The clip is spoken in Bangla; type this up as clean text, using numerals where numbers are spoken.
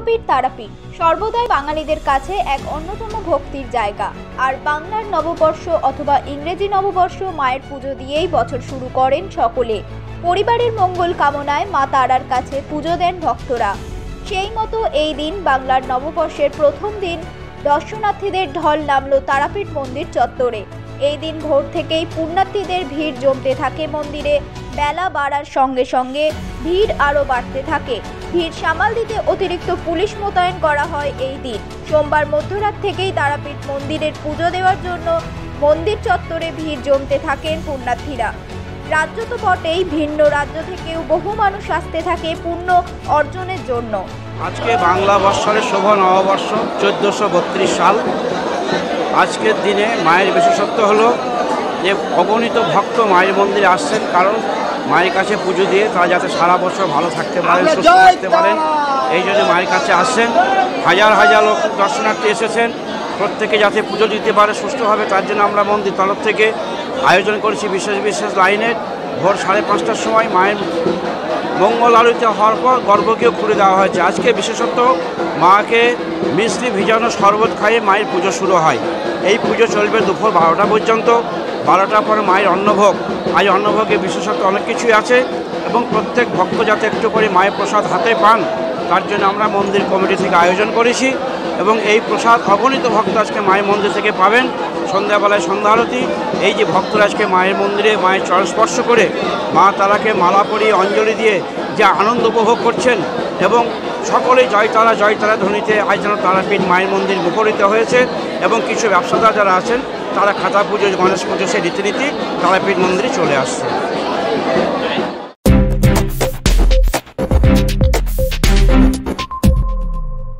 শৈবপীঠ তারাপীঠ সর্বদাই বাঙালিদের কাছে এক অন্যতম ভক্তির জায়গা। আর বাংলার নববর্ষ অথবা ইংরেজি নববর্ষ মায়ের পুজো দিয়েই বছর শুরু করেন সকলে। পরিবারের মঙ্গল কামনায় মা তারার কাছে পুজো দেন ভক্তরা। সেই মতো এই দিন বাংলার নববর্ষের প্রথম দিন দর্শনার্থীদের ঢল নামল তারাপীঠ মন্দির চত্বরে। এই দিন ভোর থেকেই পুণ্যার্থীদের ভিড় জমতে থাকে মন্দিরে। বেলা বাড়ার সঙ্গে সঙ্গে ভিড় আরও বাড়তে থাকে। ভিড় সামাল দিতে অতিরিক্ত পুলিশ মোতায়েন করা হয় এই দিন। সোমবার মধ্যরাত থেকেই তারাপীঠ মন্দিরের পুজো দেওয়ার জন্য মন্দির চত্বরে ভিড় জমতে থাকেন পুণ্যার্থীরা। রাজ্য তো বটেই, ভিন্ন রাজ্য থেকেও বহু মানুষ আসতে থাকে পুণ্য অর্জনের জন্য। আজকে বাংলা বৎসরের শুভ নববর্ষ 1432 সাল। আজকের দিনে মায়ের বিশেষত্ব হলো যে অগণিত ভক্ত মায়ের মন্দিরে আসছেন, কারণ মায়ের কাছে পুজো দিয়ে তারা যাতে সারা বছর ভালো থাকতে পারেন, সুস্থ থাকতে পারেন, এই জন্য মায়ের কাছে আসছেন। হাজার হাজার লোক দর্শনার্থী এসেছেন, প্রত্যেকে যাতে পুজো দিতে পারে সুষ্ঠুভাবে, তার জন্য আমরা মন্দির তরফ থেকে আয়োজন করেছি বিশেষ বিশেষ লাইনের। ভোর 5:30টার সময় মায়ের মঙ্গল আরতি হওয়ার পর গর্ভগৃহ খুলে দেওয়া হয়েছে। আজকে বিশেষত মাকে মিষ্টি ভিজানো শরবত খাইয়ে মায়ের পুজো শুরু হয়। এই পুজো চলবে দুপুর 12টা পর্যন্ত। 12টার পরে মায়ের অন্নভোগ। আজ অন্নভোগে বিশেষত অনেক কিছুই আছে এবং প্রত্যেক ভক্ত যাতে একটু করে মায়ের প্রসাদ হাতে পান, তার জন্য আমরা মন্দির কমিটি থেকে আয়োজন করেছি এবং এই প্রসাদ অগণিত ভক্ত আজকে মায়ের মন্দির থেকে পাবেন। সন্ধ্যাবেলায় সন্ধ্যা আরতি। এই যে ভক্তরা আজকে মায়ের মন্দিরে মায়ের চরণ স্পর্শ করে মা তারাকে মালা পরিয়ে অঞ্জলি দিয়ে যে আনন্দ উপভোগ করছেন এবং সকলেই জয়তারা জয়তারা ধ্বনিতে আজ যেন তারাপীঠ মায়ের মন্দির মুখরিত হয়েছে। এবং কিছু ব্যবসাদার যারা আছেন তারা খাতা পুজো, গণেশ পুজো, সেই রীতিনীতি তারাপীঠ মন্দিরে চলে আসছে।